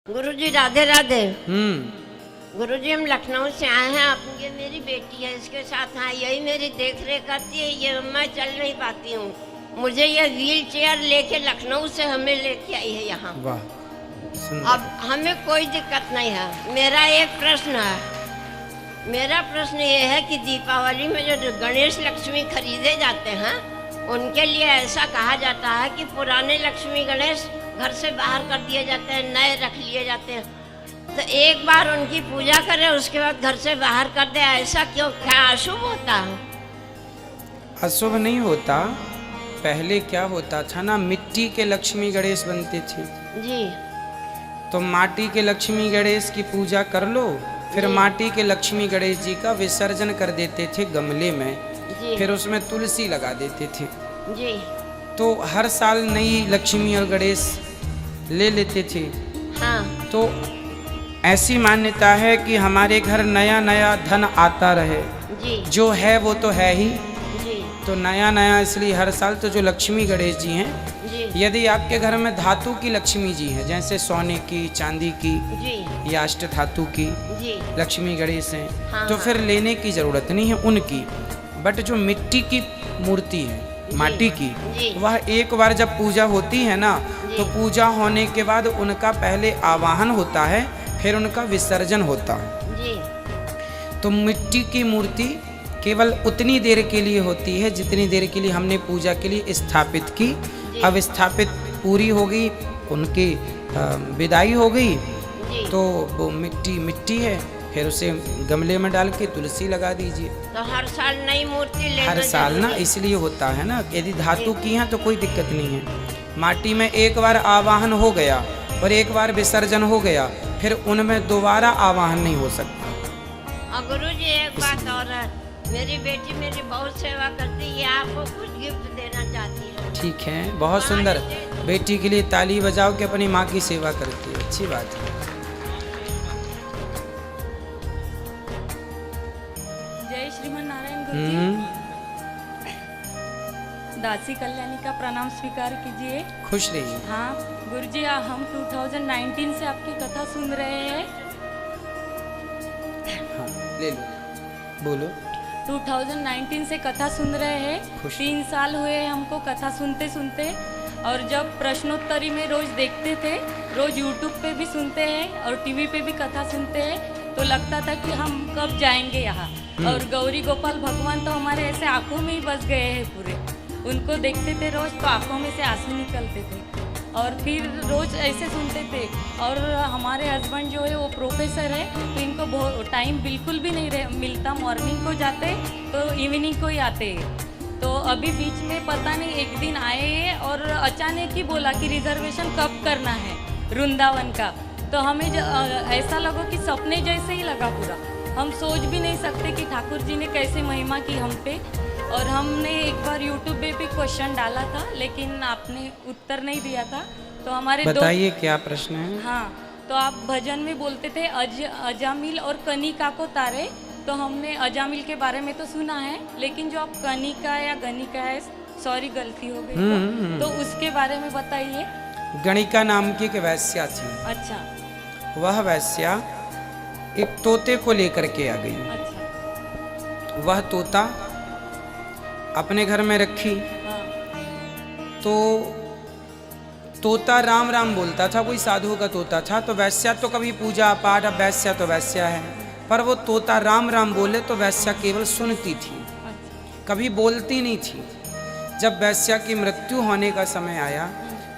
गुरुजी राधे राधे। गुरुजी हम लखनऊ से आए हैं। ये मेरी बेटी है, इसके साथ हाँ यही मेरी देख रेख करती है। ये मैं चल नहीं पाती हूँ, मुझे ये व्हील चेयर लेके लखनऊ से हमें लेके आई है यहाँ। अब हमें कोई दिक्कत नहीं है। मेरा एक प्रश्न है, मेरा प्रश्न ये है कि दीपावली में जो गणेश लक्ष्मी खरीदे जाते हैं उनके लिए ऐसा कहा जाता है कि पुराने लक्ष्मी गणेश घर से बाहर कर दिए जाते हैं, नए रख लिए जाते हैं। तो एक बार उनकी पूजा करें उसके बाद घर से बाहर कर दे, ऐसा क्यों? क्या अशुभ होता है? अशुभ नहीं होता। पहले क्या होता था ना, मिट्टी के लक्ष्मी गणेश बनते थे जी। तो माटी के लक्ष्मी गणेश की पूजा कर लो, फिर माटी के लक्ष्मी गणेश जी का विसर्जन कर देते थे गमले में जी। फिर उसमें तुलसी लगा देते थे। जी। तो हर साल नई लक्ष्मी और गणेश ले लेते थे। हाँ। तो ऐसी मान्यता है कि हमारे घर नया नया धन आता रहे। जी। जो है वो तो है ही, जी। तो नया नया, इसलिए हर साल तो जो लक्ष्मी गणेश जी हैं, जी। यदि आपके घर में धातु की लक्ष्मी जी हैं, जैसे सोने की, चांदी की जी। या अष्ट धातु की जी। लक्ष्मी गणेश हैं, हाँ, तो हाँ। फिर लेने की जरूरत नहीं है उनकी। बट जो मिट्टी की मूर्ति है, माटी की, जी। वह एक बार जब पूजा होती है ना, तो पूजा होने के बाद उनका पहले आवाहन होता है, फिर उनका विसर्जन होता है। जी। तो मिट्टी की मूर्ति केवल उतनी देर के लिए होती है जितनी देर के लिए हमने पूजा के लिए स्थापित की। अब स्थापित पूरी हो गई, उनकी विदाई हो गई, तो वो मिट्टी है, फिर उसे गमले में डाल के तुलसी लगा दीजिए। तो हर साल नई मूर्ति लेना हर साल ना, जरूरी? इसलिए होता है ना, यदि धातु की है तो कोई दिक्कत नहीं है। माटी में एक बार आवाहन हो गया और एक बार विसर्जन हो गया, फिर उनमें दोबारा आवाहन नहीं हो सकता। और गुरुजी एक बात और है, मेरी बेटी मेरी बहुत सेवा करती है, आपको कुछ गिफ्ट देना चाहती है। ठीक है, बहुत सुंदर। बेटी के लिए ताली बजाओ कि अपनी माँ की सेवा करती है, अच्छी बात है। जय श्रीमन नारायण गुरुजी। दासी कल्याणी का प्रणाम स्वीकार कीजिए। खुश रहिए। हाँ गुरुजी, हम 2019 से आपकी कथा सुन रहे हैं। हाँ, ले लो, बोलो। 2019 से कथा सुन रहे हैं। 3 साल हुए हैं हमको कथा सुनते सुनते, और जब प्रश्नोत्तरी में रोज देखते थे, रोज यूट्यूब पे भी सुनते हैं और टीवी पे भी कथा सुनते हैं, तो लगता था कि हम कब जाएंगे यहाँ। और गौरी गोपाल भगवान तो हमारे ऐसे आंखों में ही बस गए हैं पूरे। उनको देखते थे रोज तो आंखों में से आंसू निकलते थे, और फिर रोज ऐसे सुनते थे। और हमारे हस्बैंड जो है वो प्रोफेसर है, तो इनको टाइम बिल्कुल भी नहीं मिलता। मॉर्निंग को जाते तो इवनिंग को ही आते। तो अभी बीच में पता नहीं एक दिन आए और अचानक ही बोला कि रिजर्वेशन कब करना है वृंदावन का। तो हमें ऐसा लगा कि सपने जैसे ही लगा पूरा। हम सोच भी नहीं सकते कि ठाकुर जी ने कैसे महिमा की हम पे। और हमने एक बार यूट्यूब पे भी क्वेश्चन डाला था, लेकिन आपने उत्तर नहीं दिया था। तो हमारे बताइए क्या प्रश्न है। हाँ, तो आप भजन में बोलते थे अजामिल और कनिका को तारे। तो हमने अजामिल के बारे में तो सुना है, लेकिन जो आप कनिका या गनिका है, सॉरी गलती हो गई, तो उसके बारे में बताइए। गणिका नाम की एक वैश्या थी। अच्छा। वह वैश्या एक तोते को लेकर के आ गई। अच्छा। वह तोता अपने घर में रखी। हाँ। तो तोता राम राम बोलता था, कोई साधु का तोता था। तो वैश्या तो कभी पूजा पाठ, अब वैश्या तो वैश्या है, पर वो तोता राम राम बोले तो वैश्या केवल सुनती थी, कभी बोलती नहीं थी। जब वैश्या की मृत्यु होने का समय आया,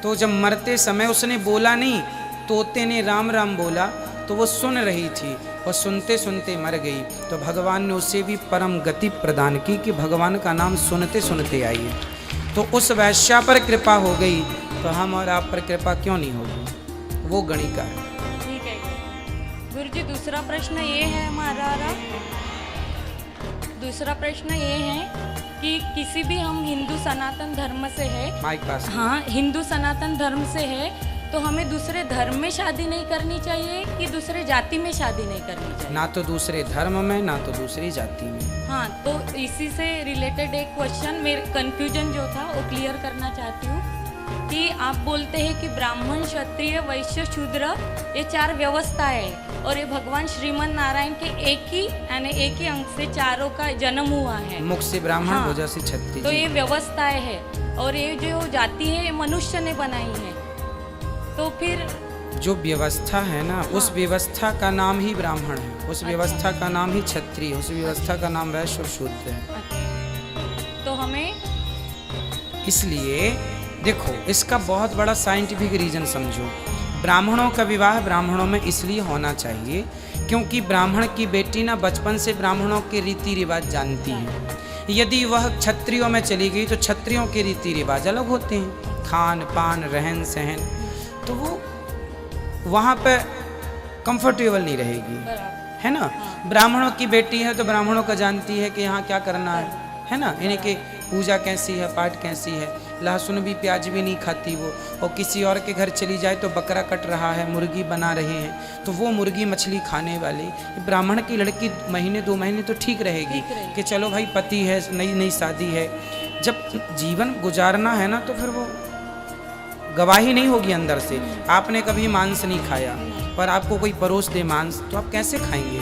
तो जब मरते समय उसने बोला नहीं, तोते ने राम राम बोला, तो वो सुन रही थी और सुनते सुनते मर गई। तो भगवान ने उसे भी परम गति प्रदान की कि भगवान का नाम सुनते सुनते आई। तो उस वैश्या पर कृपा हो गई, तो हम और आप पर कृपा क्यों नहीं होगी? वो गणिका है। ठीक है गुरुजी। दूसरा प्रश्न ये है हमारा, दूसरा प्रश्न ये है कि किसी भी हम हिंदू सनातन धर्म से है, माइक पास। हाँ हिंदू सनातन धर्म से है, तो हमें दूसरे धर्म में शादी नहीं करनी चाहिए कि दूसरे जाति में शादी नहीं करनी चाहिए? ना तो दूसरे धर्म में, ना तो दूसरी जाति में। हाँ, तो इसी से रिलेटेड एक क्वेश्चन, मेरे कंफ्यूजन जो था वो क्लियर करना चाहती हूँ। कि आप बोलते हैं कि ब्राह्मण, क्षत्रिय, वैश्य, शूद्र ये 4 व्यवस्थाएं है और ये भगवान श्रीमन नारायण के एक ही अंग से चारों का जन्म हुआ है। मुख से ब्राह्मण, हाँ, भुजा से क्षत्रिय। तो ये व्यवस्थाएं है और ये जो जाति है ये मनुष्य ने बनाई है। तो फिर जो व्यवस्था है ना, उस व्यवस्था का नाम ही ब्राह्मण है, उस व्यवस्था का नाम ही क्षत्रिय, उस व्यवस्था का नाम वैश्य और शूद्र है। तो हमें इसलिए देखो, इसका बहुत बड़ा साइंटिफिक रीजन समझो। ब्राह्मणों का विवाह ब्राह्मणों में इसलिए होना चाहिए क्योंकि ब्राह्मण की बेटी ना बचपन से ब्राह्मणों के रीति रिवाज जानती है। यदि वह क्षत्रियों में चली गई तो क्षत्रियों के रीति रिवाज अलग होते हैं, खान पान, रहन सहन, तो वो वहाँ पे कंफर्टेबल नहीं रहेगी, है ना। ब्राह्मणों की बेटी है तो ब्राह्मणों का जानती है कि यहाँ क्या करना है ना। यानी कि पूजा कैसी है, पाठ कैसी है, लहसुन भी प्याज भी नहीं खाती वो। और किसी और के घर चली जाए तो बकरा कट रहा है, मुर्गी बना रहे हैं, तो वो मुर्गी मछली खाने वाली ब्राह्मण की लड़की महीने 2 महीने तो ठीक रहेगी कि चलो भाई पति है, नई नई शादी है। जब जीवन गुजारना है ना तो फिर वो गवाही नहीं होगी अंदर से। आपने कभी मांस नहीं खाया पर आपको कोई परोस दे मांस तो आप कैसे खाएंगे,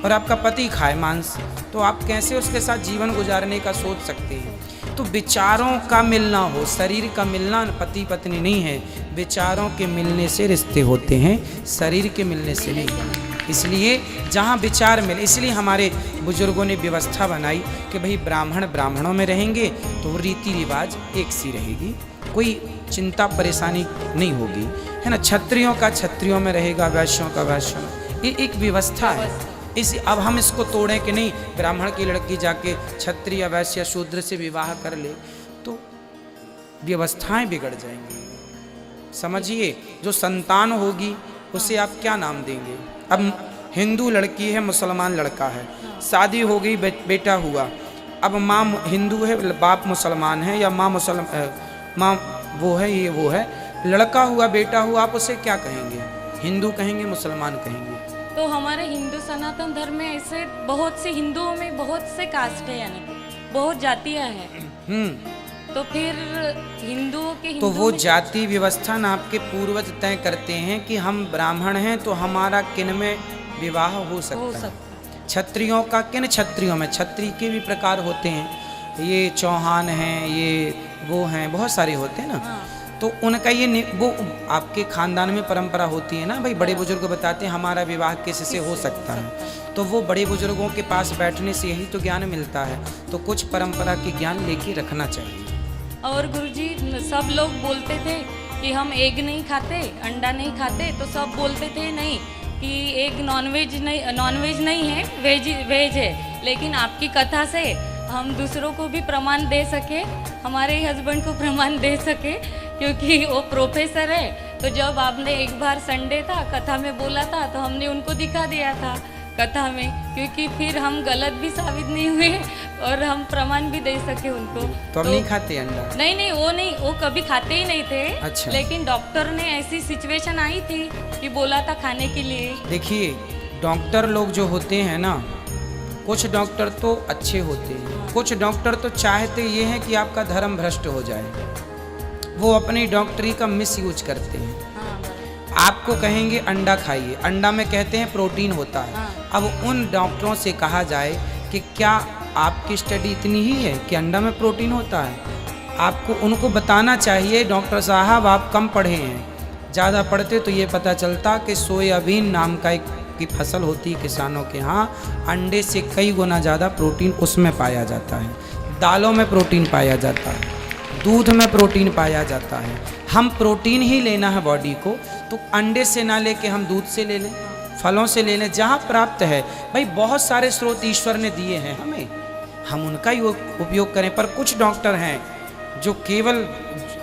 और आपका पति खाए मांस तो आप कैसे उसके साथ जीवन गुजारने का सोच सकते हैं। तो विचारों का मिलना हो, शरीर का मिलना पति पत्नी नहीं है, विचारों के मिलने से रिश्ते होते हैं, शरीर के मिलने से नहीं। इसलिए जहाँ विचार मिले, इसलिए हमारे बुजुर्गों ने व्यवस्था बनाई कि भाई ब्राह्मण ब्राह्मणों में रहेंगे तो रीति रिवाज एक सी रहेगी, कोई चिंता परेशानी नहीं होगी, है ना। क्षत्रियों का क्षत्रियों में रहेगा, वैश्यों का वैश्यों में, ये एक व्यवस्था है। इस अब हम इसको तोड़ें कि नहीं ब्राह्मण की लड़की जाके क्षत्रिय, वैश्य, शूद्र से विवाह कर ले तो व्यवस्थाएं बिगड़ जाएंगी। समझिए, जो संतान होगी उसे आप क्या नाम देंगे। अब हिंदू लड़की है, मुसलमान लड़का है, शादी हो गई, बेटा हुआ, अब माँ हिंदू है, बाप मुसलमान है, या माँ वो है, ये वो है, लड़का हुआ, बेटा हुआ, आप उसे क्या कहेंगे, हिंदू कहेंगे, मुसलमान कहेंगे। तो हमारे हिंदू सनातन धर्म में ऐसे बहुत से हिंदुओं में बहुत से कास्ट है, यानी बहुत जातियां हैं। तो फिर हिंदुओं के तो वो जाति व्यवस्था ना आपके पूर्वज तय करते हैं कि हम ब्राह्मण हैं तो हमारा किन में विवाह हो सकता है। क्षत्रियों का किन क्षत्रियों में, क्षत्रिय के भी प्रकार होते हैं, ये चौहान हैं, ये वो हैं, बहुत सारे होते हैं ना। तो उनका ये वो आपके खानदान में परंपरा होती है ना, भाई बड़े बुजुर्ग बताते हैं हमारा विवाह किससे हो सकता है, तो वो बड़े बुजुर्गों के पास बैठने से यही तो ज्ञान मिलता है। तो कुछ परंपरा के ज्ञान लेके रखना चाहिए। और गुरुजी सब लोग बोलते थे कि हम एग नहीं खाते, अंडा नहीं खाते, तो सब बोलते थे नहीं कि एग नॉनवेज नहीं है, वेज है। लेकिन आपकी कथा से हम दूसरों को भी प्रमाण दे सके, हमारे हस्बैंड को प्रमाण दे सके, क्योंकि वो प्रोफेसर है। तो जब आपने एक बार संडे था कथा में बोला था तो हमने उनको दिखा दिया था कथा में, क्योंकि फिर हम गलत भी साबित नहीं हुए और हम प्रमाण भी दे सके उनको। तो अब नहीं खाते अंडा? नहीं, वो कभी खाते ही नहीं थे। अच्छा। लेकिन डॉक्टर ने ऐसी सिचुएशन आई थी कि बोला था खाने के लिए। देखिए, डॉक्टर लोग जो होते हैं ना, कुछ डॉक्टर तो अच्छे होते हैं, कुछ डॉक्टर तो चाहते ये हैं कि आपका धर्म भ्रष्ट हो जाए, वो अपनी डॉक्टरी का मिस यूज करते हैं। आपको कहेंगे अंडा खाइए, अंडा में कहते हैं प्रोटीन होता है। अब उन डॉक्टरों से कहा जाए कि क्या आपकी स्टडी इतनी ही है कि अंडा में प्रोटीन होता है? आपको उनको बताना चाहिए डॉक्टर साहब आप कम पढ़े हैं, ज़्यादा पढ़ते तो ये पता चलता कि सोयाबीन नाम का एक की फसल होती है किसानों के यहाँ, अंडे से कई गुना ज़्यादा प्रोटीन उसमें पाया जाता है, दालों में प्रोटीन पाया जाता है, दूध में प्रोटीन पाया जाता है। हम प्रोटीन ही लेना है बॉडी को, तो अंडे से ना लेके हम दूध से ले लें, फलों से ले लें, जहाँ प्राप्त है। भाई बहुत सारे स्रोत ईश्वर ने दिए हैं हमें, हम उनका ही उपयोग करें। पर कुछ डॉक्टर हैं जो केवल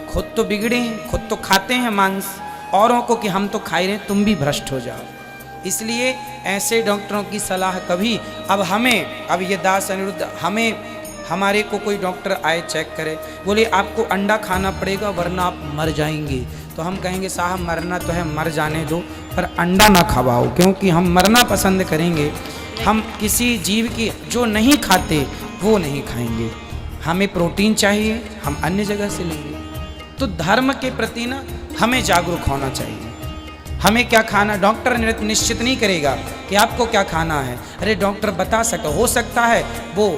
खुद तो बिगड़े हैं, खुद तो खाते हैं मांस, औरों को कि हम तो खा रहे हैं, तुम भी भ्रष्ट हो जाओ। इसलिए ऐसे डॉक्टरों की सलाह कभी, अब हमें, अब ये दास अनिरुद्ध, हमें हमारे को कोई डॉक्टर आए चेक करे, बोले आपको अंडा खाना पड़ेगा वरना आप मर जाएंगे, तो हम कहेंगे साहब मरना तो है, मर जाने दो, पर अंडा ना खवाओ, क्योंकि हम मरना पसंद करेंगे। हम किसी जीव की जो नहीं खाते वो नहीं खाएंगे, हमें प्रोटीन चाहिए, हम अन्य जगह से लेंगे। तो धर्म के प्रति ना हमें जागरूक होना चाहिए। हमें क्या खाना, डॉक्टर निश्चित नहीं करेगा कि आपको क्या खाना है। अरे डॉक्टर बता सकता, हो सकता है वो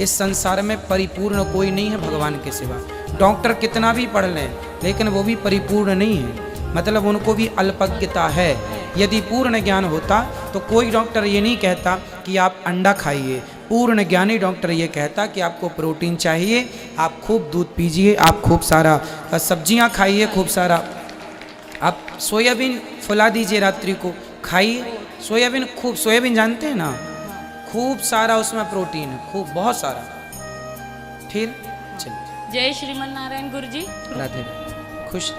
इस संसार में परिपूर्ण कोई नहीं है भगवान के सिवा। डॉक्टर कितना भी पढ़ लें लेकिन वो भी परिपूर्ण नहीं है, मतलब उनको भी अल्पज्ञता है। यदि पूर्ण ज्ञान होता तो कोई डॉक्टर ये नहीं कहता कि आप अंडा खाइए। पूर्ण ज्ञानी डॉक्टर ये कहता कि आपको प्रोटीन चाहिए, आप खूब दूध पीजिए, आप खूब सारा सब्जियां खाइए, खूब सारा आप सोयाबीन फुला दीजिए, रात्रि को खाइए सोयाबीन, खूब सोयाबीन जानते हैं ना, खूब सारा उसमें प्रोटीन है, खूब बहुत सारा। फिर चलिए, जय श्रीमन नारायण गुरुजी। राधे राधे, खुश।